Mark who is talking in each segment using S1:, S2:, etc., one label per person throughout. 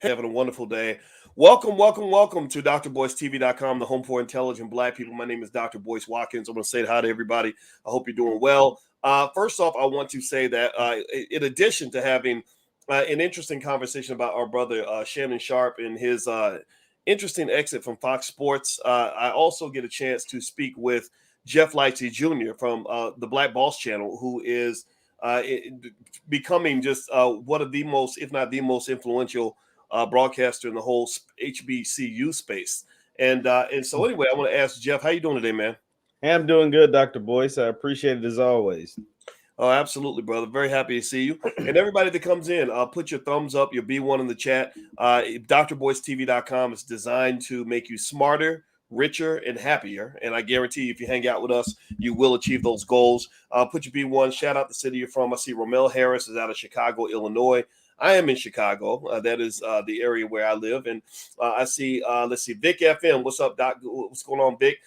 S1: Having a wonderful day. Welcome to DrBoyceTV.com, the home for intelligent Black people. My name is Dr. Boyce Watkins. I'm going to say hi to everybody. I hope you're doing well. First off, I want to say that in addition to having an interesting conversation about our brother Shannon Sharpe and his interesting exit from Fox Sports, I also get a chance to speak with Jeff Lightsy Jr. from the Black Boss Channel, who is becoming just one of the most, if not the most influential broadcaster in the whole HBCU space. And so anyway, I want to ask Jeff, how you doing today, man?
S2: Hey, I'm doing good, Dr. Boyce. I appreciate it as always.
S1: Oh, absolutely, brother. Very happy to see you. And everybody that comes in, put your thumbs up, your B1 in the chat. DrBoyceTV.com is designed to make you smarter, richer, and happier. And I guarantee you, if you hang out with us, you will achieve those goals. Put your B1. Shout out the city you're from. I see Romel Harris is out of Chicago, Illinois. I am in Chicago. That is the area where I live. And I see, let's see, Vic FM. What's up, Doc? What's going on, Vic?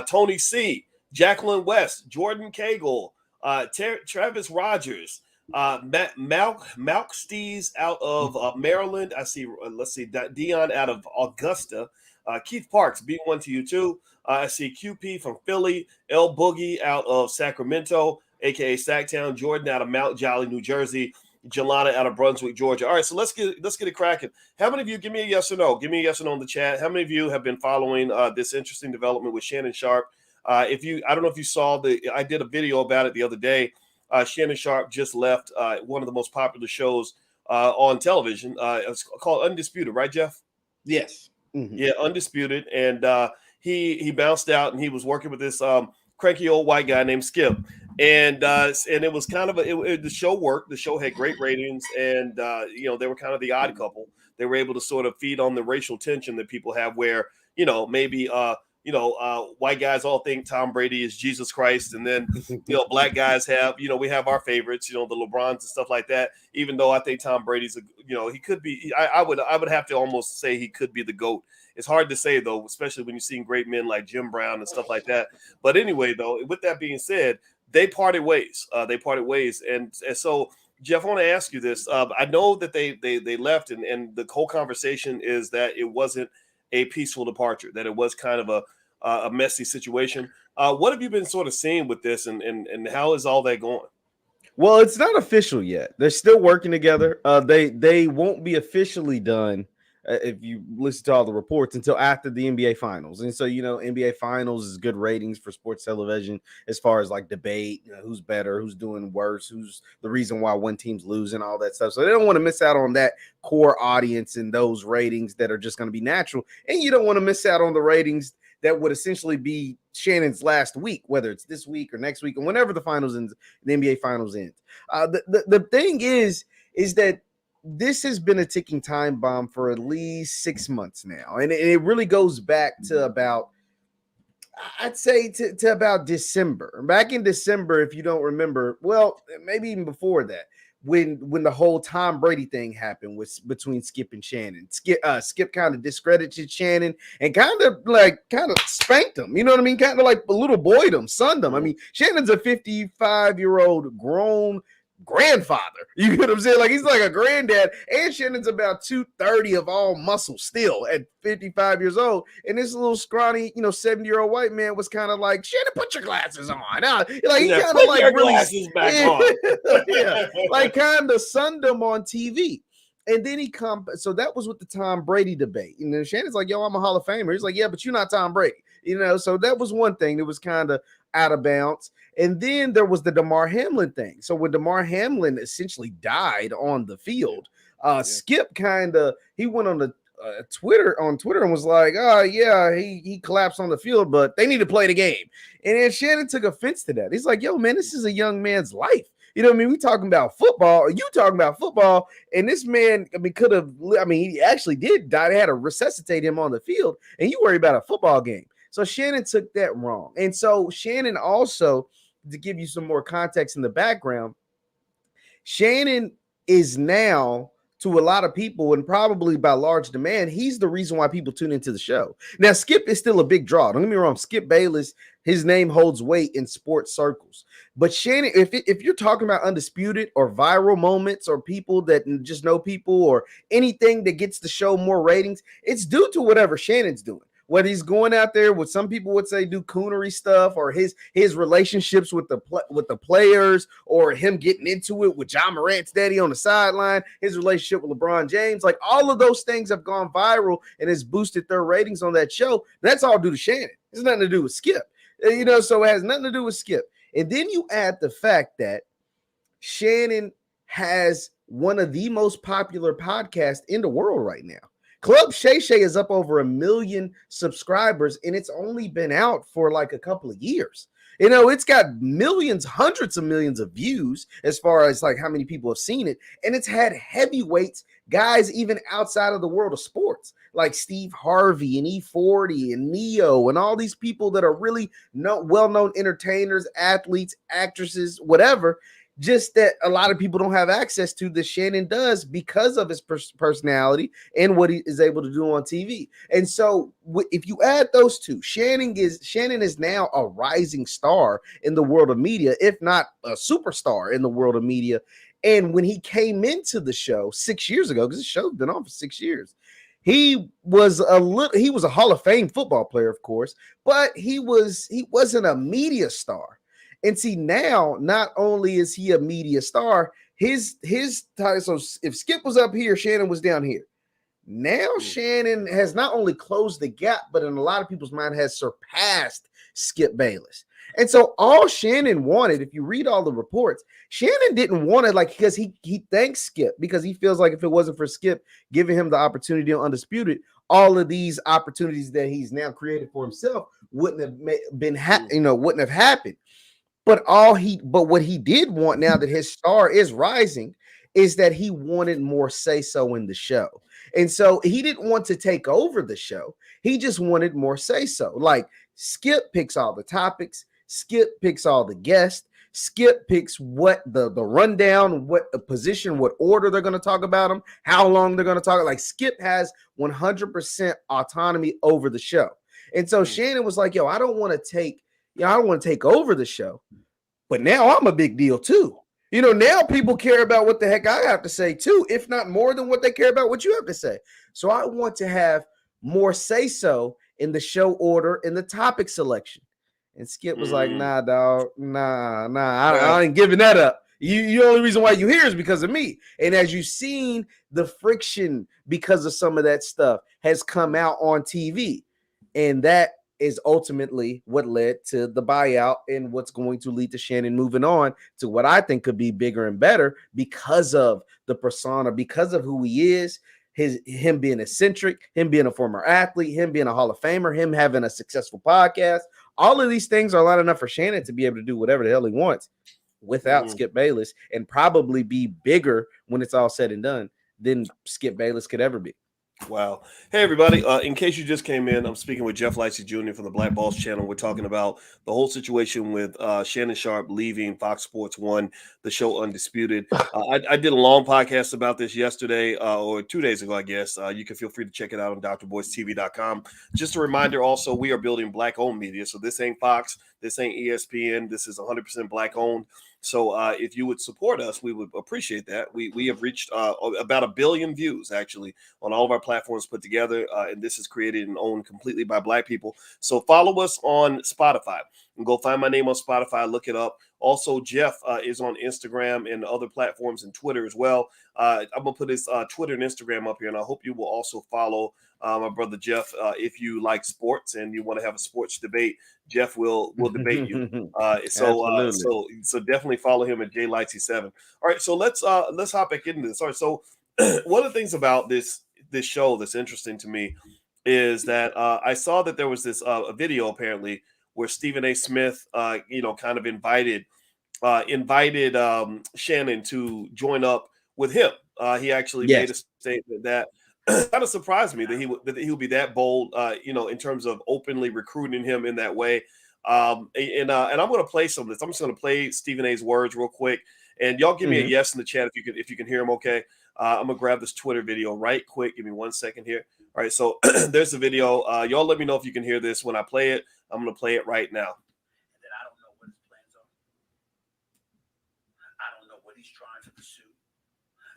S1: Tony C., Jacqueline West, Jordan Cagle, Travis Rogers, Malk Stees out of Maryland. I see, let's see, Dion out of Augusta. Keith Parks, B1 to you too. I see QP from Philly, L Boogie out of Sacramento, aka Sacktown, Jordan out of Mount Jolly, New Jersey, Jelana out of Brunswick, Georgia. All right, so let's get it cracking. How many of you, give me a yes or no? Give me a yes or no in the chat. How many of you have been following this interesting development with Shannon Sharpe? I don't know if you saw I did a video about it the other day. Shannon Sharpe just left one of the most popular shows on television. It's called Undisputed, right, Jeff?
S2: Yes.
S1: Mm-hmm. Yeah, Undisputed. And he bounced out and he was working with this cranky old white guy named Skip. And it was kind of the show worked. The show had great ratings, and they were kind of the odd couple. They were able to sort of feed on the racial tension that people have, where maybe white guys all think Tom Brady is Jesus Christ, and then black guys have we have our favorites, the LeBrons and stuff like that. Even though I think Tom Brady's he could be. I would have to almost say he could be the GOAT. It's hard to say though, especially when you're seeing great men like Jim Brown and stuff like that. But anyway, though, with that being said, they parted ways. And so, Jeff, I want to ask you this. I know that they left, and the whole conversation is that it wasn't a peaceful departure, that it was kind of a messy situation. What have you been sort of seeing with this, and how is all that going?
S2: Well, it's not official yet. They're still working together. They won't be officially done if you listen to all the reports until after the NBA Finals. And so, NBA Finals is good ratings for sports television as far as like debate, who's better, who's doing worse, who's the reason why one team's losing, all that stuff. So they don't want to miss out on that core audience and those ratings that are just going to be natural. And you don't want to miss out on the ratings that would essentially be Shannon's last week, whether it's this week or next week, and whenever the finals ends, the NBA Finals ends. The thing is that this has been a ticking time bomb for at least 6 months now. And it really goes back to about, I'd say to about December. Back in December, if you don't remember, well, maybe even before that, when the whole Tom Brady thing happened between Skip and Shannon. Skip kind of discredited Shannon and kind of spanked him. You know what I mean? Kind of like a little boyed him, sunned him. I mean, Shannon's a 55-year-old grown grandfather. You know what I'm saying? Like, he's like a granddad, and Shannon's about 230 of all muscle still at 55 years old. And this little scrawny, 70-year-old white man was kind of like, Shannon, put your glasses on. Like, he kind of like
S1: your glasses back on.
S2: Yeah, like kind of sunned him on TV. And then so that was with the Tom Brady debate. And then Shannon's like, yo, I'm a Hall of Famer. He's like, yeah, but you're not Tom Brady. So that was one thing that was kind of out of bounds. And then there was the Damar Hamlin thing. So when Damar Hamlin essentially died on the field, Skip he went on the Twitter and was like, oh yeah, he collapsed on the field, but they need to play the game. And then Shannon took offense to that. He's like, yo, man, this is a young man's life. You know what I mean? We talking about football. You talking about football, and this man, he actually did die. They had to resuscitate him on the field, and you worry about a football game. So Shannon took that wrong. And so Shannon also, to give you some more context in the background, Shannon is now to a lot of people, and probably by large demand, he's the reason why people tune into the show. Now, Skip is still a big draw. Don't get me wrong. Skip Bayless, his name holds weight in sports circles. But Shannon, if you're talking about Undisputed or viral moments or people that just know people or anything that gets the show more ratings, it's due to whatever Shannon's doing. Whether he's going out there with, some people would say, do coonery stuff, or his relationships with the players, or him getting into it with John Morant's daddy on the sideline, his relationship with LeBron James, like all of those things have gone viral and has boosted their ratings on that show. That's all due to Shannon. It's nothing to do with Skip, so it has nothing to do with Skip. And then you add the fact that Shannon has one of the most popular podcasts in the world right now. Club Shay Shay is up over 1 million subscribers, and it's only been out for like a couple of years. It's got millions, hundreds of millions of views as far as like how many people have seen it. And it's had heavyweights, guys, even outside of the world of sports, like Steve Harvey and E40 and Neo and all these people that are really well-known entertainers, athletes, actresses, whatever. Just that a lot of people don't have access to that Shannon does because of his personality and what he is able to do on TV. And so if you add those two, Shannon is now a rising star in the world of media, if not a superstar in the world of media. And when he came into the show 6 years ago, because the show's been on for 6 years, he was a Hall of Fame football player, of course, but he wasn't a media star. And see, now, not only is he a media star, his title, so if Skip was up here, Shannon was down here. Now Shannon has not only closed the gap, but in a lot of people's mind has surpassed Skip Bayless. And so all Shannon wanted, if you read all the reports, Shannon didn't want it, like, because he thanks Skip, because he feels like if it wasn't for Skip giving him the opportunity on Undisputed, all of these opportunities that he's now created for himself wouldn't have wouldn't have happened. But what he did want, now that his star is rising, is that he wanted more say-so in the show. And so he didn't want to take over the show. He just wanted more say-so. Like, Skip picks all the topics. Skip picks all the guests. Skip picks what the rundown, what the position, what order they're going to talk about them, how long they're going to talk. Like, Skip has 100% autonomy over the show. And so Shannon was like, I don't want to take over the show, but now I'm a big deal too. Now people care about what the heck I have to say too, if not more than what they care about what you have to say. So I want to have more say-so in the show order and the topic selection. And Skip was like, nah, dog, nah, I ain't giving that up. The only reason why you here is because of me. And as you've seen, the friction because of some of that stuff has come out on TV. And that is ultimately what led to the buyout and what's going to lead to Shannon moving on to what I think could be bigger and better because of the persona, because of who he is, him being eccentric, him being a former athlete, him being a Hall of Famer, him having a successful podcast. All of these things are lining enough for Shannon to be able to do whatever the hell he wants without Skip Bayless, and probably be bigger when it's all said and done than Skip Bayless could ever be.
S1: Wow. Hey, everybody. In case you just came in, I'm speaking with Jeff Lightsy Jr. from the Black Balls channel. We're talking about the whole situation with Shannon Sharpe leaving Fox Sports 1, the show Undisputed. I did a long podcast about this yesterday or 2 days ago, I guess. You can feel free to check it out on drboycetv.com. Just a reminder also, we are building Black-owned media. So this ain't Fox. This ain't ESPN. This is 100% Black-owned. So if you would support us, we would appreciate that. We have reached about 1 billion views, actually, on all of our platforms put together. And this is created and owned completely by Black people. So follow us on Spotify. And go find my name on Spotify. Look it up. Also, Jeff is on Instagram and other platforms and Twitter as well. I'm going to put his Twitter and Instagram up here. And I hope you will also follow my brother Jeff. If you like sports and you want to have a sports debate, Jeff will debate you. So definitely follow him at JLightsy7. All right, so let's hop back into this. All right, so one of the things about this show that's interesting to me is that I saw that there was this a video apparently where Stephen A. Smith, kind of invited Shannon to join up with him. He actually made a statement that kind of surprised me that he would be that bold, in terms of openly recruiting him in that way. And I'm going to play some of this. I'm just going to play Stephen A.'s words real quick, and y'all give me a yes in the chat if you can hear him. Okay. I'm going to grab this Twitter video right quick. Give me 1 second here. All right, so there's the video. Y'all let me know if you can hear this when I play it. I'm going to play it right now.
S3: And then I don't know what his plans are. I don't know what he's trying to pursue.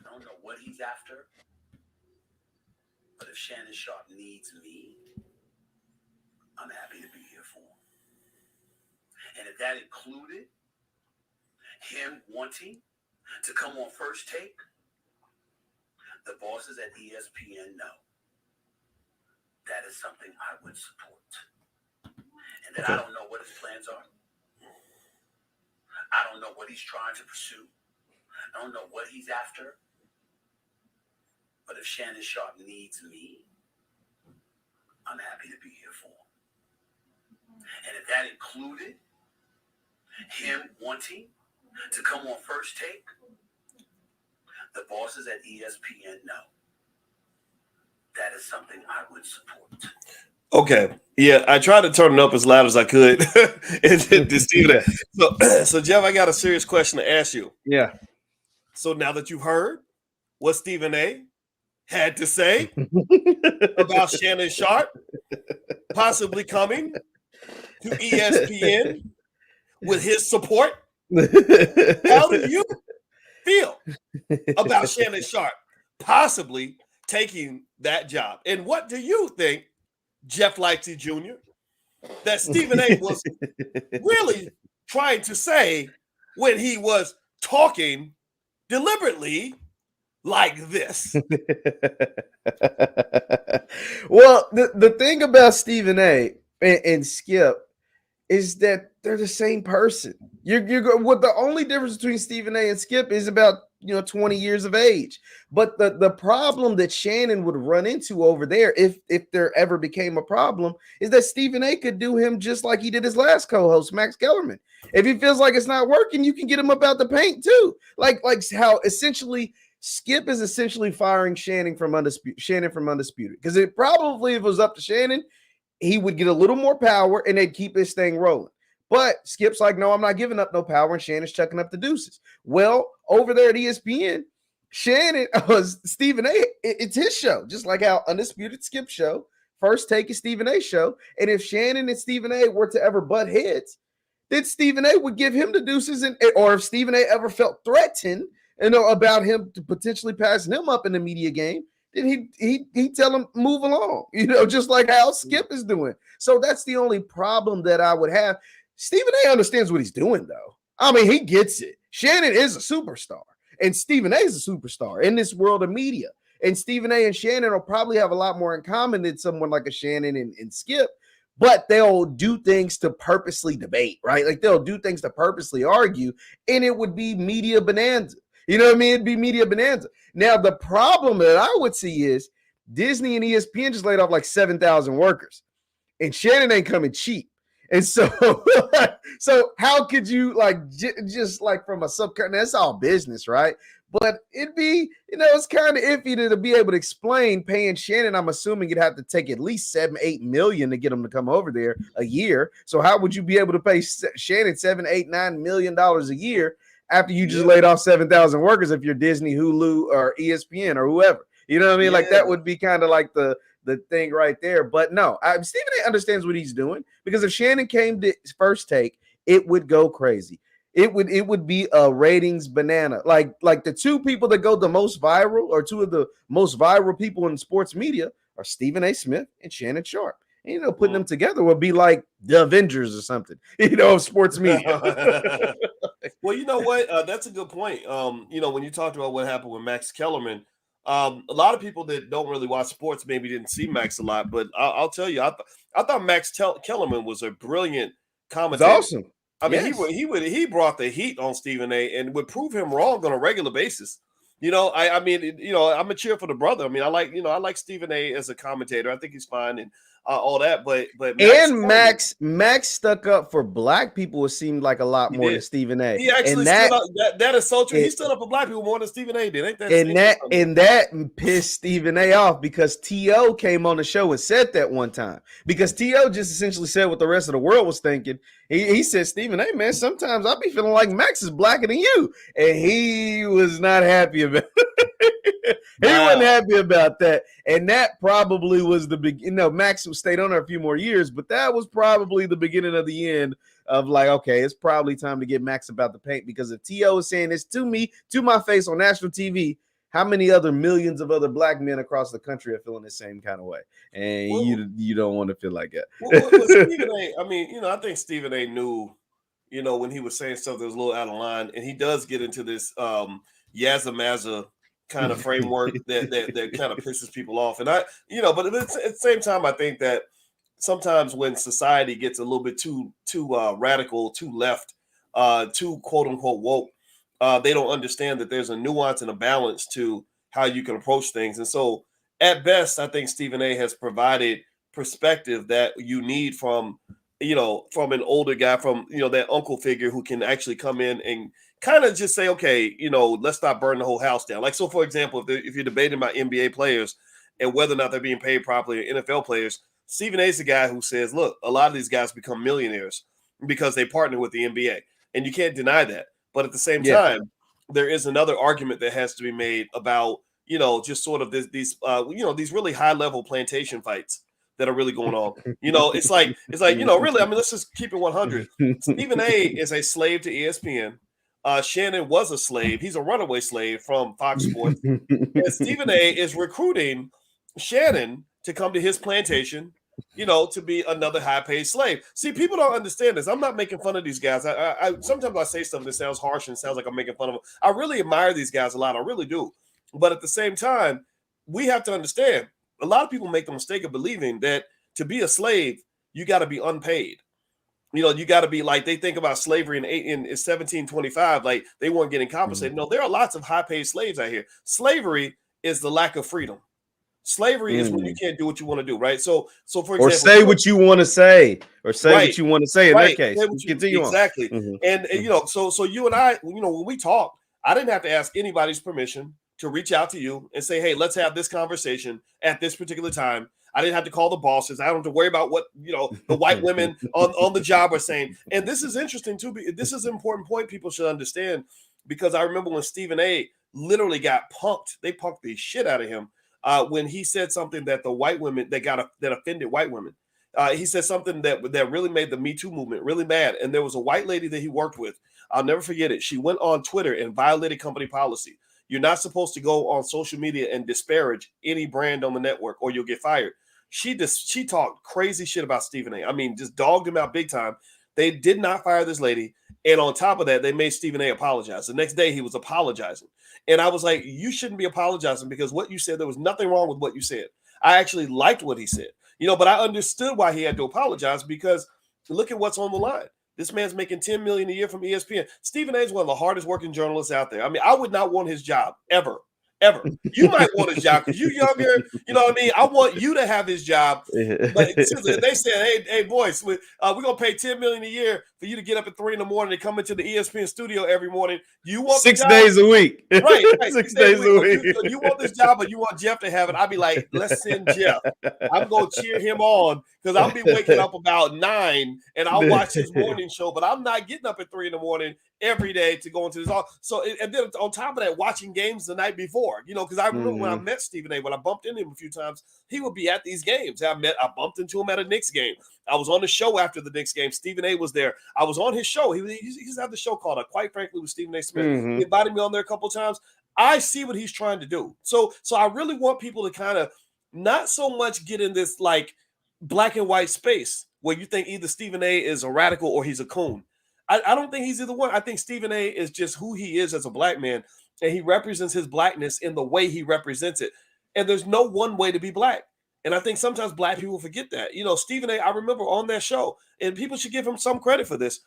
S3: I don't know what he's after. But if Shannon Sharpe needs me, I'm happy to be here for him. And if that included him wanting to come on First Take, the bosses at ESPN know that is something I would support. And that I don't know what his plans are. I don't know what he's trying to pursue. I don't know what he's after. But if Shannon Sharpe needs me, I'm happy to be here for him. And if that included him wanting to come on First Take, the bosses at ESPN know that is something I would support.
S1: Okay. Yeah, I tried to turn it up as loud as I could. So, Jeff, I got a serious question to ask you.
S2: Yeah.
S1: So now that you've heard what Stephen A. had to say about Shannon Sharpe possibly coming to ESPN with his support, how do you feel about Shannon Sharpe possibly taking that job? And what do you think, Jeff Lightsy Jr., that Stephen A. was really trying to say when he was talking deliberately like this?
S2: Well, the thing about Stephen A. and Skip is that they're the same person. You're what the only difference between Stephen A. and Skip is about 20 years of age. But the problem that Shannon would run into over there, if there ever became a problem, is that Stephen A. could do him just like he did his last co-host, Max Kellerman. If he feels like it's not working, you can get him up out the paint too. Like how essentially Skip is essentially firing Shannon from Undisputed. Because it probably, if it was up to Shannon, he would get a little more power and they'd keep this thing rolling. But Skip's like, no, I'm not giving up no power, and Shannon's chucking up the deuces. Well, over there at ESPN, Shannon was Stephen A. It's his show, just like how Undisputed Skip's show, First Take is Stephen A.'s show. And if Shannon and Stephen A. were to ever butt heads, then Stephen A. would give him the deuces, or if Stephen A. ever felt threatened, about him to potentially passing him up in the media game, then he'd tell him move along, just like how Skip is doing. So that's the only problem that I would have. Stephen A. understands what he's doing, though. I mean, he gets it. Shannon is a superstar, and Stephen A. is a superstar in this world of media. And Stephen A. and Shannon will probably have a lot more in common than someone like a Shannon and Skip, but they'll do things to purposely debate, right? Like they'll do things to purposely argue, and it would be media bonanza. You know what I mean? It'd be media bonanza. Now, the problem that I would see is Disney and ESPN just laid off like 7,000 workers, and Shannon ain't coming cheap. And so, so how could you just like from a subcontinent? That's all business, right? But it'd be, it's kind of iffy to be able to explain paying Shannon. I'm assuming you'd have to take at least $7-8 million to get him to come over there a year. So how would you be able to pay Shannon $7-8-9 million a year after you just laid off 7,000 workers if you're Disney, Hulu, or ESPN or whoever? You know what I mean? Yeah. Like that would be kind of like the thing right there. But no, Stephen A. understands what he's doing, because if Shannon came to First Take, it would go crazy. It would be a ratings banana. Like the two people that go the most viral, or two of the most viral people in sports media, are Stephen A. Smith and Shannon Sharpe. And, putting them together would be like the Avengers or something, of sports media.
S1: Well, you know what? That's a good point. When you talked about what happened with Max Kellerman, a lot of people that don't really watch sports maybe didn't see Max a lot, but I'll tell you, I thought Max Kellerman was a brilliant commentator.
S2: It's awesome.
S1: I mean, he brought the heat on Stephen A. and would prove him wrong on a regular basis. I'm a cheer for the brother. I mean, I like Stephen A. as a commentator. I think he's fine, and all that. But
S2: Max stuck up for black people. It seemed like a lot more than Stephen A.
S1: He actually stood up. That is so true. He stood up for black people more than Stephen A. did. Ain't that?
S2: And that pissed Stephen A. off because T.O. came on the show and said that one time. Because T.O. just essentially said what the rest of the world was thinking. He said, Stephen A., man, sometimes I be feeling like Max is blacker than you. And he was not happy about it. He wasn't happy about that. And that probably was the beginning. Max stayed on there a few more years, but that was probably the beginning of the end of like, okay, it's probably time to get Max about the paint, because if T.O. is saying this to me, to my face on national TV, how many other millions of other black men across the country are feeling the same kind of way? And you don't want to feel like that.
S1: Stephen A., I mean, I think Stephen A. knew, when he was saying stuff that was a little out of line, and he does get into this Yazza Mazza kind of framework that kind of pisses people off. And but at the same time, I think that sometimes when society gets a little bit too radical, too left, too quote unquote woke, they don't understand that there's a nuance and a balance to how you can approach things. And so at best, I think Stephen A. has provided perspective that you need from an older guy, from, that uncle figure who can actually come in and kind of just say, okay, let's not burn the whole house down. Like, so for example, if you're debating about NBA players and whether or not they're being paid properly, or NFL players, Stephen A. is the guy who says, look, a lot of these guys become millionaires because they partner with the NBA, and you can't deny that. But at the same time, there is another argument that has to be made about, just sort of these really high level plantation fights that are really going on. It's like, really, I mean, let's just keep it 100. Stephen A. is a slave to ESPN. Shannon was a slave. He's a runaway slave from Fox Sports. And Stephen A. is recruiting Shannon to come to his plantation, to be another high-paid slave. See, people don't understand this. I'm not making fun of these guys. I sometimes I say stuff that sounds harsh and sounds like I'm making fun of them. I really admire these guys a lot. I really do. But at the same time, we have to understand, a lot of people make the mistake of believing that to be a slave, you got to be unpaid. You got to be like, they think about slavery in 1725, like they weren't getting compensated. No, there are lots of high-paid slaves out here. Slavery is the lack of freedom. Slavery is when you can't do what you want to do, right? So for example,
S2: or say what you want to say, what you want to say in that case. Continue
S1: exactly.
S2: On.
S1: And so you and I, when we talk, I didn't have to ask anybody's permission to reach out to you and say, hey, let's have this conversation at this particular time. I didn't have to call the bosses. I don't have to worry about what, the white women on the job are saying. And this is interesting too. This is an important point people should understand, because I remember when Stephen A. literally got punked. They punked the shit out of him when he said something that the white women that offended white women. He said something that really made the Me Too movement really mad. And there was a white lady that he worked with. I'll never forget it. She went on Twitter and violated company policy. You're not supposed to go on social media and disparage any brand on the network or you'll get fired. She talked crazy shit about Stephen A. I mean, just dogged him out big time. They did not fire this lady. And on top of that, they made Stephen A. apologize. The next day he was apologizing. And I was like, you shouldn't be apologizing, because what you said, there was nothing wrong with what you said. I actually liked what he said, but I understood why he had to apologize, because look at what's on the line. This man's making $10 million a year from ESPN. Stephen A. is one of the hardest working journalists out there. I mean, I would not want his job ever. You might want his job because you're younger. You know what I mean? I want you to have his job. But they said, hey, Boyce, we're gonna pay $10 million a year for you to get up at 3 a.m. to come into the ESPN studio every morning. You want
S2: 6 days a week,
S1: right?
S2: 6 days a week.
S1: You want this job, but you want Jeff to have it. I'd be like, let's send Jeff. I'm gonna cheer him on, because I'll be waking up about 9 and I'll watch his morning show. But I'm not getting up at 3 a.m. every day to go into this. So, and then on top of that, watching games the night before, because I remember when I met Stephen A., when I bumped into him a few times, he would be at these games. I bumped into him at a Knicks game. I was on the show after the Knicks game. Stephen A. was there. I was on his show. He used to have the show called Quite Frankly with Stephen A. Smith. He invited me on there a couple of times. I see what he's trying to do. So I really want people to kind of not so much get in this like black and white space where you think either Stephen A. is a radical or he's a coon. I don't think he's either one. I think Stephen A. is just who he is as a black man, and he represents his blackness in the way he represents it. And there's no one way to be black. And I think sometimes black people forget that. Stephen A., I remember on that show, and people should give him some credit for this.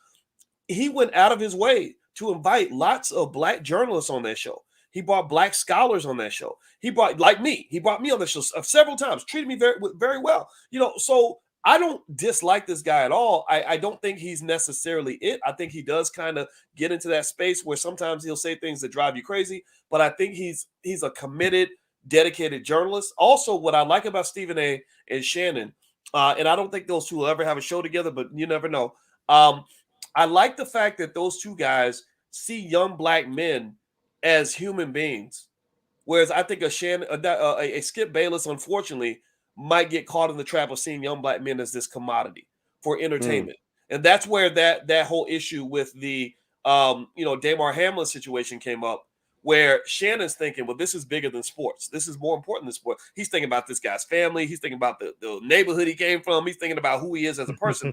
S1: He went out of his way to invite lots of black journalists on that show. He brought black scholars on that show. He brought he brought me on the show several times, treated me very well. So I don't dislike this guy at all. I don't think he's necessarily it. I think he does kind of get into that space where sometimes he'll say things that drive you crazy, but I think he's a committed, dedicated journalist. Also, what I like about Stephen A. and Shannon, and I don't think those two will ever have a show together, but you never know. I like the fact that those two guys see young black men as human beings, whereas I think a Skip Bayless, unfortunately, might get caught in the trap of seeing young black men as this commodity for entertainment, and that's where that whole issue with the Damar Hamlin situation came up, where Shannon's thinking, well, this is bigger than sports. This is more important than sports. He's thinking about this guy's family. He's thinking about the neighborhood he came from. He's thinking about who he is as a person.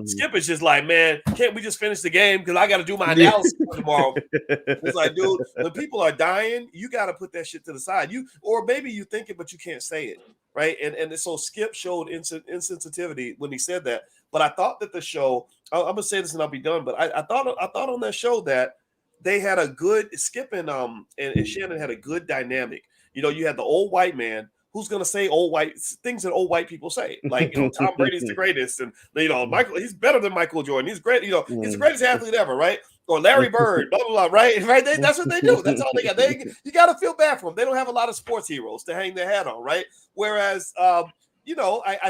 S1: Skip is just like, man, can't we just finish the game? Because I got to do my analysis tomorrow. It's like, dude, when people are dying, you got to put that shit to the side. Or maybe you think it, but you can't say it, right? And so Skip showed insensitivity when he said that. But I thought that the show, I'm gonna say this and I'll be done. But I thought on that show that they had a good Skip and Shannon had a good dynamic. You had the old white man who's going to say old white things that old white people say, like Tom Brady's the greatest, and Michael, he's better than Michael Jordan. He's great. He's the greatest athlete ever, right? Or Larry Bird, blah blah blah, right? That's what they do. That's all they got. You got to feel bad for them. They don't have a lot of sports heroes to hang their hat on, right? Whereas, I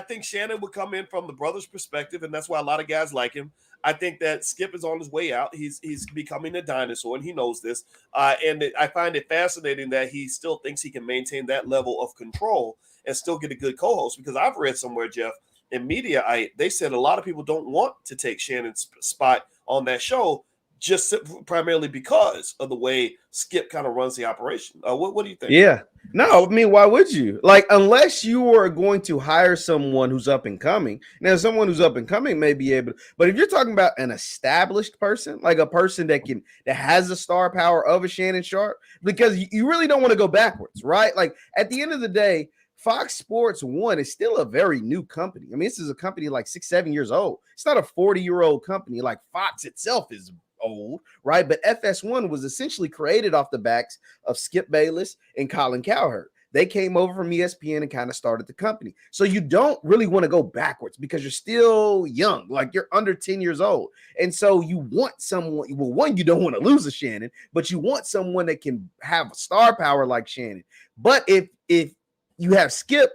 S1: think Shannon would come in from the brother's perspective, and that's why a lot of guys like him. I think that Skip is on his way out. He's becoming a dinosaur, and he knows this. And I find it fascinating that he still thinks he can maintain that level of control and still get a good co-host. Because I've read somewhere, Jeff, in media, they said a lot of people don't want to take Shannon's spot on that show just primarily because of the way Skip kind of runs the operation. What do you think?
S2: Yeah. No, I mean, why would you? Like, unless you are going to hire someone who's up and coming. Now, someone who's up and coming may be able to, but if you're talking about an established person, like a person that has the star power of a Shannon Sharpe, because you really don't want to go backwards, right? Like, at the end of the day, Fox Sports 1 is still a very new company. I mean, this is a company like 6-7 years old. It's not a 40-year-old company like Fox itself is old, right? But FS1 was essentially created off the backs of Skip Bayless and Colin Cowherd. They came over from ESPN and kind of started the company. So you don't really want to go backwards because you're still young, like you're under 10 years old. And so you want someone, well, one, you don't want to lose a Shannon, but you want someone that can have star power like Shannon. But if you have Skip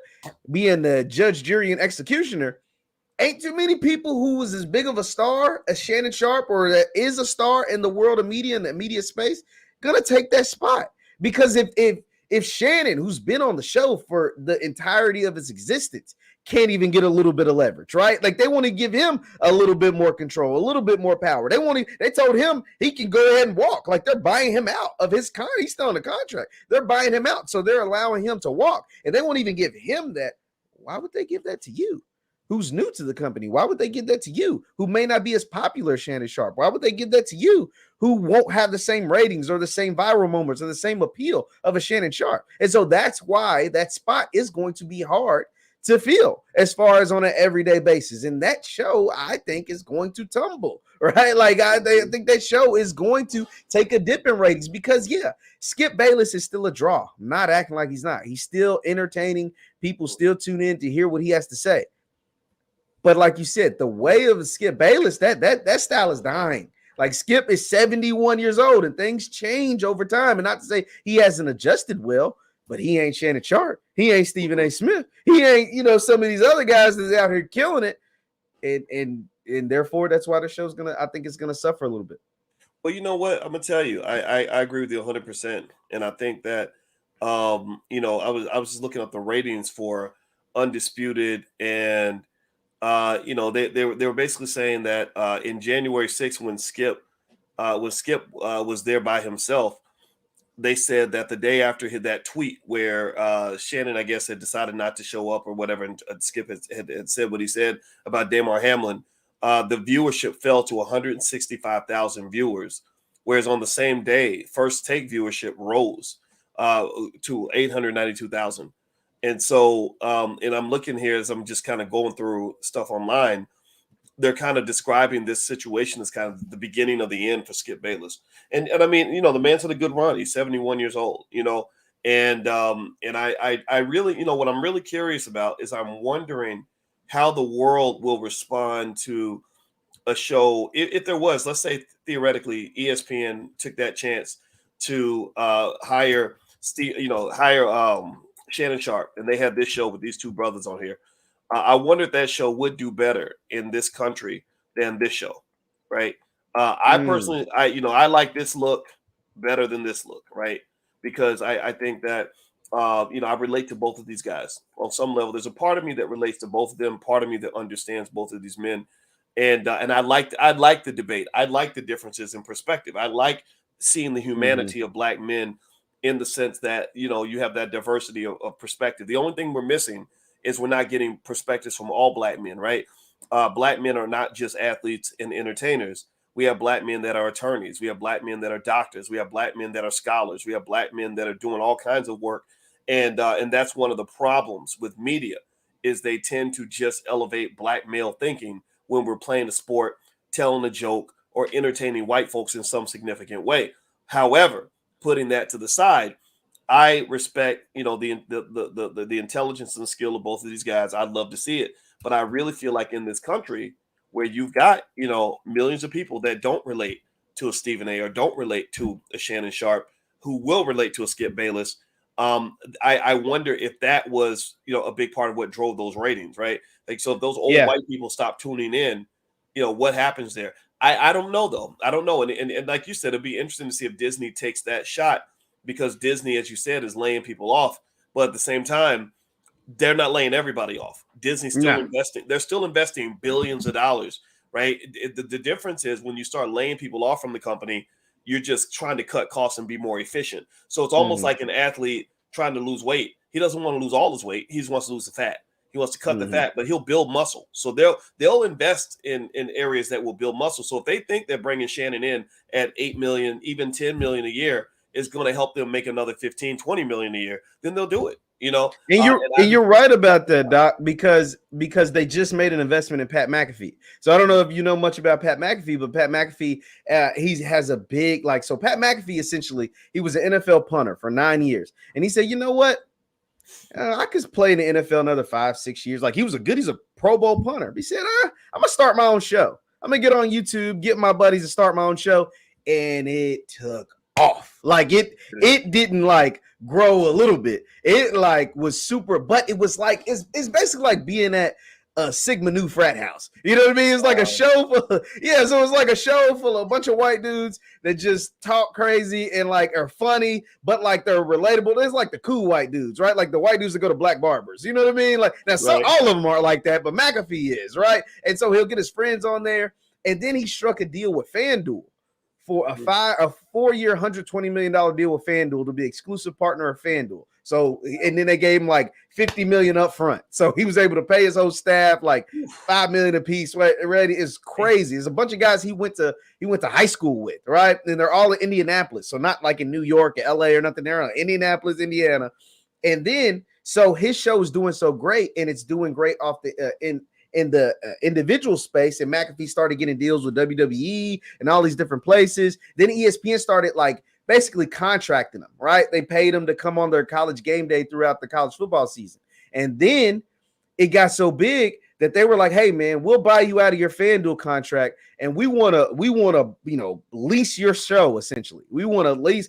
S2: being the judge, jury, and executioner, ain't too many people who was as big of a star as Shannon Sharpe or that is a star in the world of media and the media space gonna take that spot. Because if Shannon, who's been on the show for the entirety of his existence, can't even get a little bit of leverage, right? Like they want to give him a little bit more control, a little bit more power. They told him he can go ahead and walk. Like they're buying him out of his contract. He's still on the contract. They're buying him out. So they're allowing him to walk. And they won't even give him that. Why would they give that to you? Who's new to the company? Why would they give that to you? Who may not be as popular as Shannon Sharpe? Why would they give that to you? Who won't have the same ratings or the same viral moments or the same appeal of a Shannon Sharpe? And so that's why that spot is going to be hard to fill as far as on an everyday basis. And that show, I think, is going to tumble, right? Like I think that show is going to take a dip in ratings because, yeah, Skip Bayless is still a draw. I'm not acting like he's not. He's still entertaining. People still tune in to hear what he has to say. But like you said, the way of Skip Bayless, that style is dying. Like Skip is 71 years old and things change over time. And not to say he hasn't adjusted well, but he ain't Shannon Sharpe. He ain't Stephen A. Smith. He ain't, some of these other guys that's out here killing it. And therefore, that's why the show's I think it's gonna suffer a little bit.
S1: Well, you know what? I'm gonna tell you, I agree with you 100%. And I think that I was just looking up the ratings for Undisputed and they were basically saying that in January 6th, when Skip was there by himself, they said that the day after that tweet where Shannon, I guess, had decided not to show up or whatever, and Skip had said what he said about Damar Hamlin, the viewership fell to 165,000 viewers, whereas on the same day, First Take viewership rose to 892,000. And so, and I'm looking here as I'm just kind of going through stuff online. they're kind of describing this situation as kind of the beginning of the end for Skip Bayless. And I mean, the man's had a good run. He's 71 years old, and I really, what I'm really curious about is I'm wondering how the world will respond to a show if there was, let's say theoretically, ESPN took that chance to hire Shannon Sharpe, and they had this show with these two brothers on here. I wonder if that show would do better in this country than this show, right? I personally, I like this look better than this look, right? Because I think that I relate to both of these guys on some level. There's a part of me that relates to both of them, part of me that understands both of these men, and I like the debate. I like the differences in perspective. I like seeing the humanity of black men in the sense that you have that diversity of perspective. The only thing we're missing is we're not getting perspectives from all black men, right? Black men are not just athletes and entertainers. We have black men that are attorneys. We have black men that are doctors. We have black men that are scholars. We have black men that are doing all kinds of work. And that's one of the problems with media is they tend to just elevate black male thinking when we're playing a sport, telling a joke, or entertaining white folks in some significant way. However, putting that to the side, I respect, the intelligence and the skill of both of these guys. I'd love to see it, but I really feel like in this country where you've got, millions of people that don't relate to a Stephen A. or don't relate to a Shannon Sharpe, who will relate to a Skip Bayless. I wonder if that was, a big part of what drove those ratings, right? Like, so if those old white people stop tuning in, what happens there? I don't know though. I don't know. And like you said, it'd be interesting to see if Disney takes that shot, because Disney, as you said, is laying people off. But at the same time, they're not laying everybody off. Disney's still investing. They're still investing billions of dollars, right? The difference is when you start laying people off from the company, you're just trying to cut costs and be more efficient. So it's almost like an athlete trying to lose weight. He doesn't want to lose all his weight. He just wants to lose the fat. He wants to cut the fat, but he'll build muscle. So they'll invest in areas that will build muscle. So if they think they're bringing Shannon in at 8 million, even 10 million a year is going to help them make another 15, 20 million a year, then they'll do it.
S2: And you're right about that, Doc, because they just made an investment in Pat McAfee. So I don't know if you know much about Pat McAfee, but Pat McAfee, he has a big so Pat McAfee essentially, he was an NFL punter for 9 years, and he said, you know what, I could play in the NFL another 5-6 years. Like he's a Pro Bowl punter. He said, I'm gonna start my own show. I'm gonna get on YouTube, get my buddies to start my own show, and it took off. Like it didn't grow a little bit. It was super, but it was it's basically like being at a Sigma Nu frat house. You know what I mean? It's like a show full of, so it's like a show full of a bunch of white dudes that just talk crazy and are funny, but they're relatable. There's the cool white dudes, right? Like the white dudes that go to black barbers. You know what I mean? All of them are like that, but McAfee is, right? And so he'll get his friends on there, and then he struck a deal with FanDuel for a 4-year, $120 million deal with FanDuel to be exclusive partner of FanDuel. So, and then they gave him $50 million up front. So he was able to pay his whole staff $5 million a piece. Ready is crazy. There's a bunch of guys he went to high school with, right? And they're all in Indianapolis. So not in New York or LA or nothing. They're in Indianapolis, Indiana. And then so his show is doing so great, and it's doing great off the in the individual space, and McAfee started getting deals with WWE and all these different places. Then ESPN started basically contracting them, right? They paid them to come on their college game day throughout the college football season. And then it got so big that they were like, hey man, we'll buy you out of your FanDuel contract, and we want to lease your show. Essentially, we want to lease,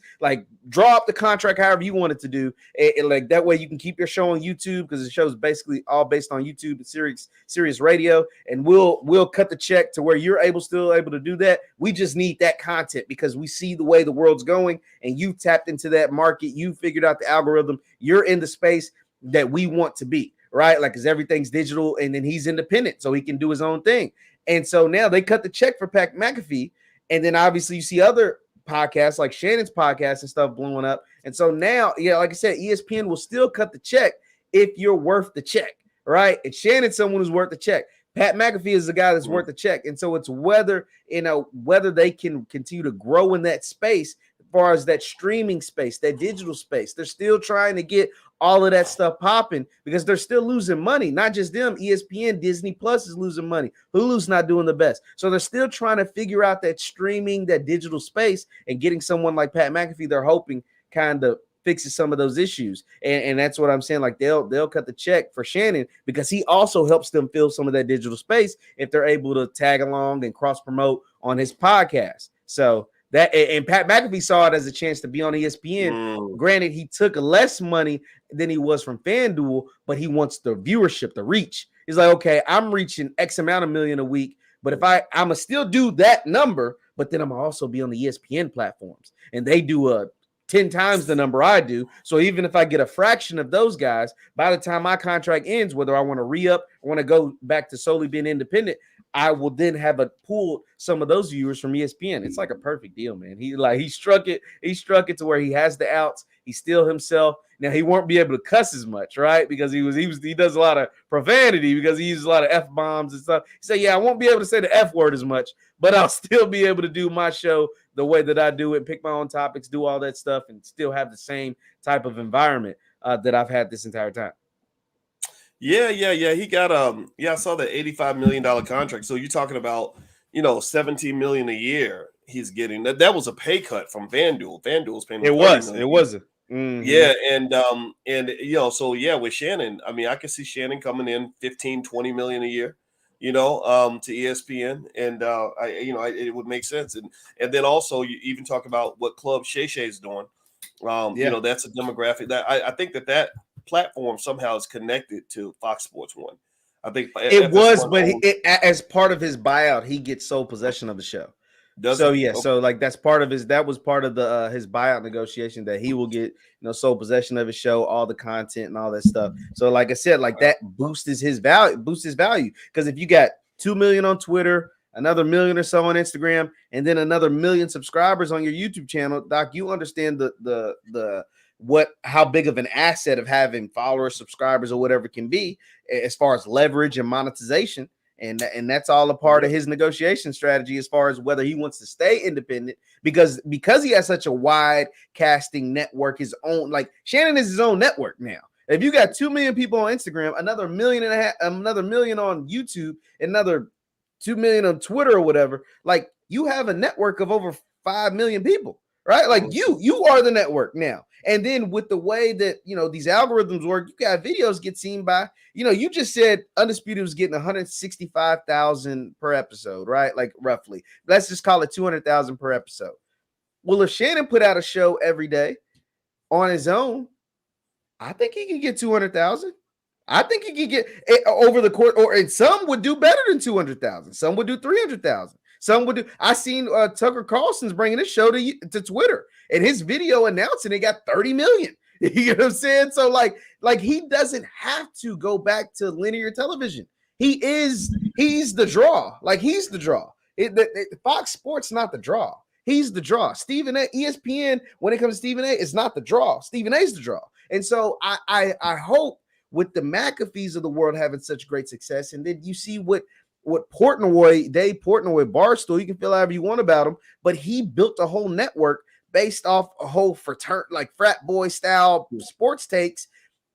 S2: draw up the contract however you want it to do, and that way you can keep your show on YouTube, because the show is basically all based on YouTube and Sirius Radio, and we'll cut the check to where you're still able to do that. We just need that content because we see the way the world's going, and you tapped into that market, you figured out the algorithm, you're in the space that we want to be. Right? Because everything's digital, and then he's independent, so he can do his own thing. And so now they cut the check for Pat McAfee. And then obviously you see other podcasts like Shannon's podcast and stuff blowing up. And so now, like I said, ESPN will still cut the check if you're worth the check, right? And Shannon's someone who's worth the check. Pat McAfee is the guy that's worth the check. And so it's whether they can continue to grow in that space as far as that streaming space, that digital space. They're still trying to get all of that stuff popping because they're still losing money. Not just them, ESPN, Disney Plus is losing money. Hulu's not doing the best. So they're still trying to figure out that streaming, that digital space, and getting someone like Pat McAfee, they're hoping kind of fixes some of those issues. And that's what I'm saying. Like they'll cut the check for Shannon because he also helps them fill some of that digital space if they're able to tag along and cross promote on his podcast. So that, and Pat McAfee saw it as a chance to be on ESPN. Granted, he took less money than he was from FanDuel, but he wants the viewership, the reach. He's like, okay, I'm reaching X amount of million a week, but if I'm gonna still do that number, but then I'm gonna also be on the ESPN platforms, and they do 10 times the number I do. So even if I get a fraction of those guys, by the time my contract ends, whether I want to re-up or want to go back to solely being independent, I will then have pulled some of those viewers from ESPN. It's like a perfect deal, man. He struck it to where he has the outs. He's still himself. Now he won't be able to cuss as much, right? Because he does a lot of profanity because he uses a lot of F-bombs and stuff. He said, yeah, I won't be able to say the F word as much, but I'll still be able to do my show the way that I do it, pick my own topics, do all that stuff, and still have the same type of environment that I've had this entire time.
S1: Yeah. He got I saw the $85 million contract. So you're talking about, $17 million a year he's getting. That was a pay cut from FanDuel. FanDuel's paying
S2: It wasn't.
S1: Mm-hmm. Yeah, and with Shannon, I mean, I can see Shannon coming in 15-20 million a year, to ESPN, and it would make sense. And then also you even talk about what Club Shay Shay's doing. That's a demographic that I think that platform somehow is connected to Fox Sports 1. I think
S2: it was, but as part of his buyout, he gets sole possession of the show. So like that was part of the his buyout negotiation that he will get sole possession of his show, all the content and all that stuff. So like I said, like that boosts his value because if you got 2 million on Twitter, another million or so on Instagram, and then another million subscribers on your YouTube channel, Doc, you understand how big of an asset of having followers, subscribers, or whatever can be as far as leverage and monetization. And that's all a part of his negotiation strategy as far as whether he wants to stay independent because he has such a wide casting network, his own, like Shannon is his own network now. If you got 2 million people on Instagram, another million on YouTube, another 2 million on Twitter or whatever, like you have a network of over 5 million people, right? Like you are the network now. And then with the way that, these algorithms work, you got videos get seen by, you just said Undisputed was getting 165,000 per episode, right? Like roughly. Let's just call it 200,000 per episode. Well, if Shannon put out a show every day on his own, I think he could get 200,000. I think he could get it over the course, and some would do better than 200,000. Some would do 300,000. Some would do. I seen Tucker Carlson's bringing his show to Twitter, and his video announcing it got 30 million. You know what I'm saying? So like he doesn't have to go back to linear television. He's the draw. Like he's the draw. Fox Sports not the draw. He's the draw. Stephen A. ESPN, when it comes to Stephen A, is not the draw. Stephen A is the draw. And so I hope with the McAfees of the world having such great success, and then you see what Dave Portnoy, Barstool, you can feel however you want about him, but he built a whole network based off a whole frat boy style sports takes,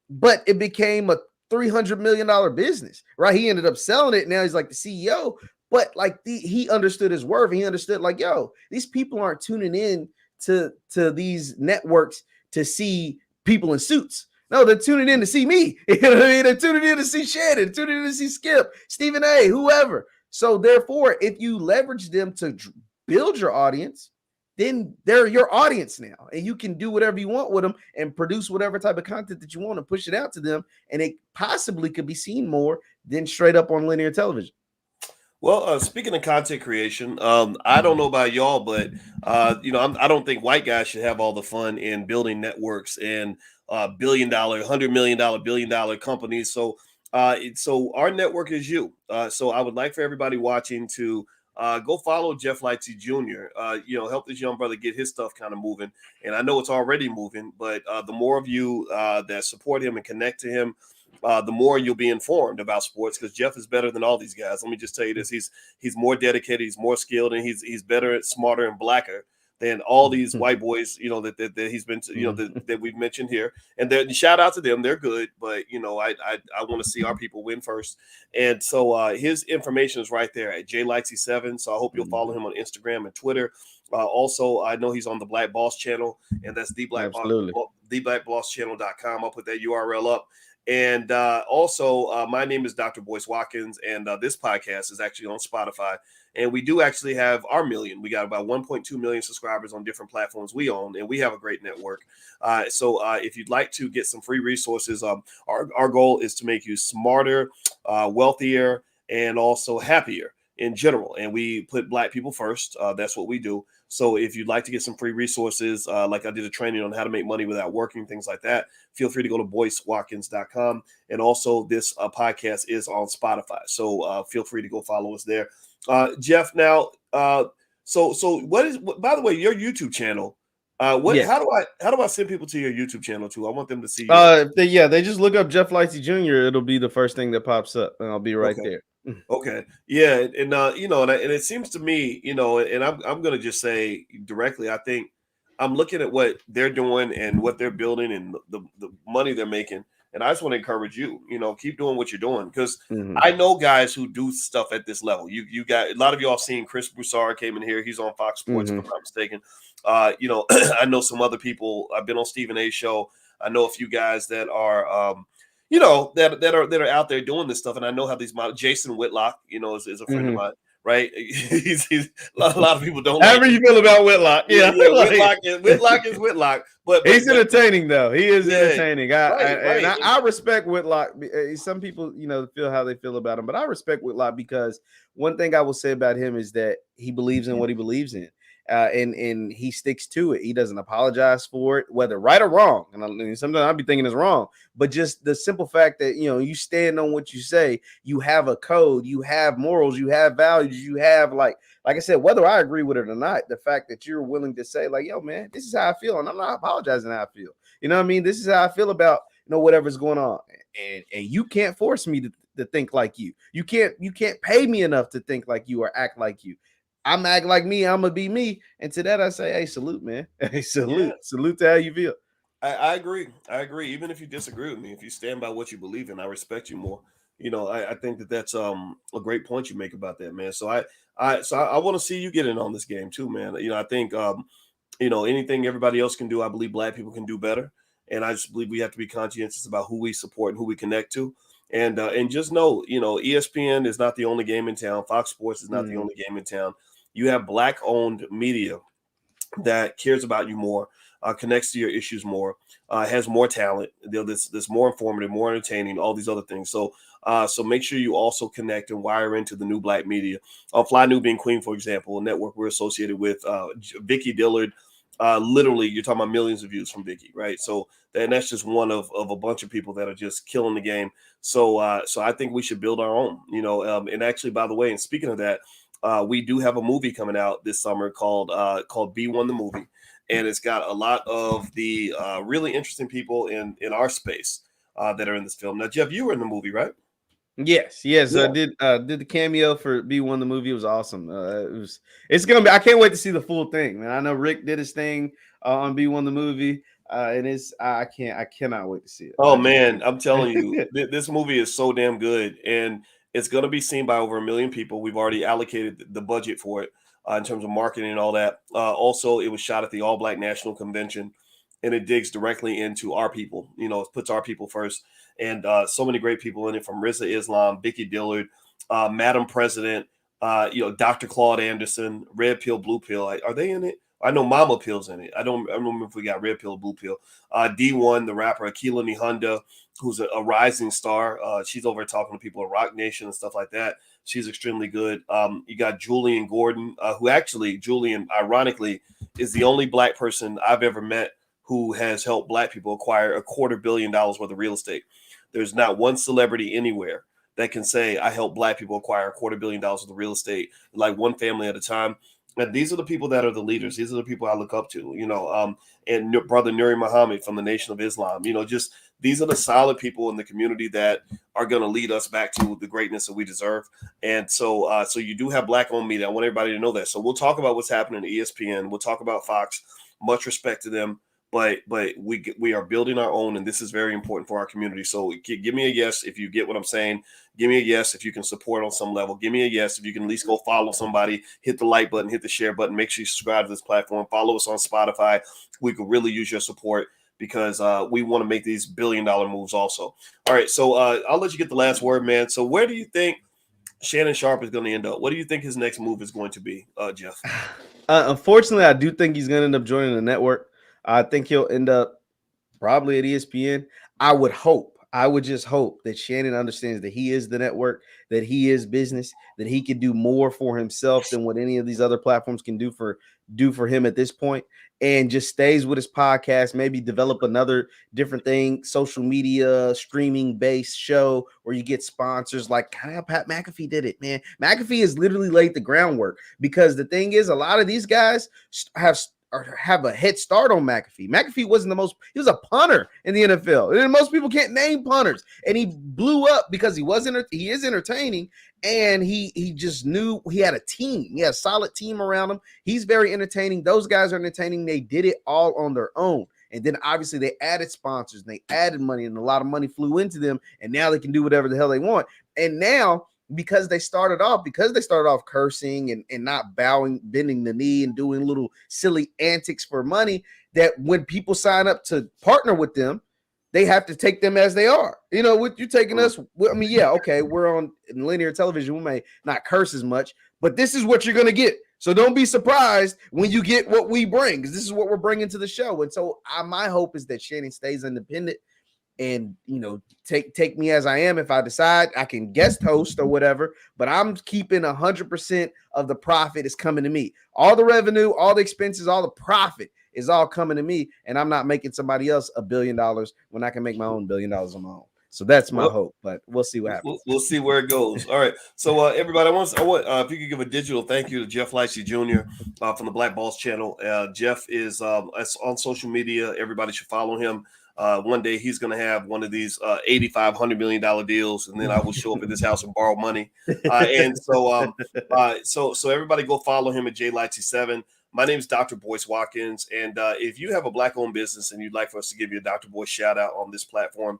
S2: but it became a $300 million business, right? He ended up selling it. Now he's like the CEO, but like he understood his worth. He understood like, yo, these people aren't tuning in to these networks to see people in suits. No, they're tuning in to see me. You know what I mean? They're tuning in to see Shannon, tuning in to see Skip, Stephen A, whoever. So therefore, if you leverage them to build your audience, then they're your audience now. And you can do whatever you want with them and produce whatever type of content that you want and push it out to them. And it possibly could be seen more than straight up on linear television.
S1: Well, speaking of content creation, I don't know about y'all, but I don't think white guys should have all the fun in building networks and $100 million, $1 billion companies. So our network is you. So I would like for everybody watching to go follow Jeff Lightsy Jr. Help this young brother get his stuff kind of moving. And I know it's already moving, but the more of you that support him and connect to him, the more you'll be informed about sports, because Jeff is better than all these guys. Let me just tell you this: he's more dedicated, he's more skilled, and he's better, smarter, and blacker than all these white boys, that he's been, that we've mentioned here. And then shout out to them. They're good, but I want to see our people win first. And so his information is right there at JLightsy7. So I hope you'll follow him on Instagram and Twitter. Also, I know he's on the Black Boss channel, and that's theblackbosschannel.com. I'll put that URL up. And also, my name is Dr. Boyce Watkins, and this podcast is actually on Spotify. And we do actually have our million. We got about 1.2 million subscribers on different platforms we own, and we have a great network. So if you'd like to get some free resources, our goal is to make you smarter, wealthier, and also happier in general. And we put Black people first. That's what we do. So if you'd like to get some free resources, like I did a training on how to make money without working, things like that, feel free to go to boycewatkins.com. And also this podcast is on Spotify. So feel free to go follow us there. Jeff, now, so what is, by the way, your YouTube channel? How do I send people to your YouTube channel too? I want them to see you.
S2: They just look up Jeff Lightsy Jr. It'll be the first thing that pops up, and I'll be right there.
S1: Okay. Yeah. And and it seems to me, and I'm going to just say directly, I think I'm looking at what they're doing and what they're building and the money they're making. And I just want to encourage you, keep doing what you're doing, because I know guys who do stuff at this level. You got a lot of y'all seen Chris Broussard came in here. He's on Fox Sports, if I'm not mistaken. I know some other people. I've been on Stephen A's show. I know a few guys that are, that are out there doing this stuff. And I know how these models, Jason Whitlock, is a friend of mine, right? he's a lot of people don't.
S2: However you feel about Whitlock,
S1: Whitlock is Whitlock, but
S2: he's entertaining though. He is entertaining.
S1: Right.
S2: I respect Whitlock. Some people, feel how they feel about him, but I respect Whitlock because one thing I will say about him is that he believes in what he believes in. And he sticks to it. He doesn't apologize for it, whether right or wrong. And sometimes I'll be thinking it's wrong, but just the simple fact that, you stand on what you say, you have a code, you have morals, you have values, you have like I said, whether I agree with it or not, the fact that you're willing to say like, yo, man, this is how I feel. And I'm not apologizing how I feel. You know what I mean? This is how I feel about, whatever's going on. And you can't force me to think like you. You can't pay me enough to think like you or act like you. I'm act like me, I'm gonna be me. And to that I say, hey, salute, man. Hey, salute. Yeah. Salute to how you feel.
S1: I agree. Even if you disagree with me, if you stand by what you believe in, I respect you more. I think that's a great point you make about that, man. So I want to see you get in on this game too, man. I think anything everybody else can do, I believe Black people can do better. And I just believe we have to be conscientious about who we support and who we connect to. And just know, ESPN is not the only game in town. Fox Sports is not the only game in town. You have Black-owned media that cares about you more, connects to your issues more, has more talent, that's more informative, more entertaining, all these other things. So make sure you also connect and wire into the new Black media. Fly New Being Queen, for example, a network we're associated with, Vicky Dillard. Literally, you're talking about millions of views from Vicky, right? So that's just one of a bunch of people that are just killing the game. So I think we should build our own, and actually, by the way, and speaking of that, we do have a movie coming out this summer called B1 the Movie, and it's got a lot of the really interesting people in our space that are in this film. Now, Jeff, you were in the movie, right?
S2: Yes. Yeah. I did the cameo for B1 the movie. It was awesome. It's gonna be. I can't wait to see the full thing, man. I know Rick did his thing on B1 the movie, and I cannot wait to see it.
S1: Oh man, I'm telling you, this movie is so damn good, and it's going to be seen by over 1 million people. We've already allocated the budget for it in terms of marketing and all that. Also, it was shot at the All Black National Convention, and it digs directly into our people. It puts our people first. And so many great people in it, from Rizza Islam, Vicky Dillard, Madam President, Dr. Claude Anderson, Red Pill, Blue Pill. Are they in it? I know Mama Pill's in it. I don't remember if we got Red Pill or Blue Pill. D1, the rapper, Akila Nihunda, who's a rising star. She's over talking to people at Rock Nation and stuff like that. She's extremely good. You got Julian Gordon, who actually, ironically, is the only Black person I've ever met who has helped Black people acquire $250 million worth of real estate. There's not one celebrity anywhere that can say, I helped Black people acquire $250 million worth of real estate, like one family at a time. And these are the people that are the leaders. These are the people I look up to, and Brother Nuri Muhammad from the Nation of Islam, just these are the solid people in the community that are going to lead us back to the greatness that we deserve. And so you do have Black-owned media. I want everybody to know that. So we'll talk about what's happening at ESPN. We'll talk about Fox. Much respect to them. But we are building our own, and this is very important for our community. So give me a yes if you get what I'm saying. Give me a yes if you can support on some level. Give me a yes if you can at least go follow somebody, hit the like button, hit the share button. Make sure you subscribe to this platform. Follow us on Spotify. We could really use your support because we want to make these billion-dollar moves also. All right, so I'll let you get the last word, man. So where do you think Shannon Sharpe is going to end up? What do you think his next move is going to be, Jeff?
S2: Unfortunately, I do think he's going to end up joining the network. I think he'll end up probably at ESPN. I would just hope that Shannon understands that he is the network, that he is business, that he can do more for himself than what any of these other platforms can do for him at this point, and just stays with his podcast, maybe develop another different thing, social media, streaming based show where you get sponsors like how Pat McAfee did it, man. McAfee has literally laid the groundwork, because the thing is, a lot of these guys have a head start on McAfee. McAfee wasn't he was a punter in the NFL. And most people can't name punters. And he blew up because he is entertaining, and he just knew he had a team. He had a solid team around him. He's very entertaining. Those guys are entertaining. They did it all on their own. And then obviously they added sponsors and they added money, and a lot of money flew into them, and now they can do whatever the hell they want. And now, because they started off cursing and not bending the knee and doing little silly antics for money, that when people sign up to partner with them, they have to take them as they are. You know, with you taking us, I mean, yeah, okay, we're on linear television. We may not curse as much, but this is what you're going to get. So don't be surprised when you get what we bring, because this is what we're bringing to the show. And so my hope is that Shannon stays independent, and, you know, take me as I am. If I decide I can guest host or whatever, but I'm keeping 100% of the profit is coming to me. All the revenue, all the expenses, all the profit is all coming to me, and I'm not making somebody else $1 billion when I can make my own $1 billion on my own. So that's my hope, but we'll see what happens.
S1: We'll see where it goes. All right. So everybody, I want if you could give a digital thank you to Jeff Lightsy Jr. From the Black Balls channel. Jeff is on social media. Everybody should follow him. One day he's going to have one of these $8,500 million deals, and then I will show up at this house and borrow money. And so everybody go follow him at JLightsy7. My name is Dr. Boyce Watkins, and if you have a Black-owned business and you'd like for us to give you a Dr. Boyce shout-out on this platform,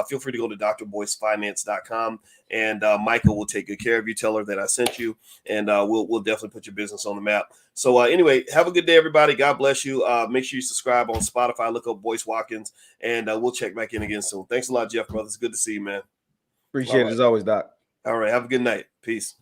S1: feel free to go to drboycefinance.com, and Michael will take good care of you. Tell her that I sent you, and we'll definitely put your business on the map. So anyway, have a good day, everybody. God bless you. Make sure you subscribe on Spotify. Look up Boyce Watkins, and we'll check back in again soon. Thanks a lot, Jeff, brother. It's good to see you, man.
S2: Appreciate it as always, Doc.
S1: All right. Have a good night. Peace.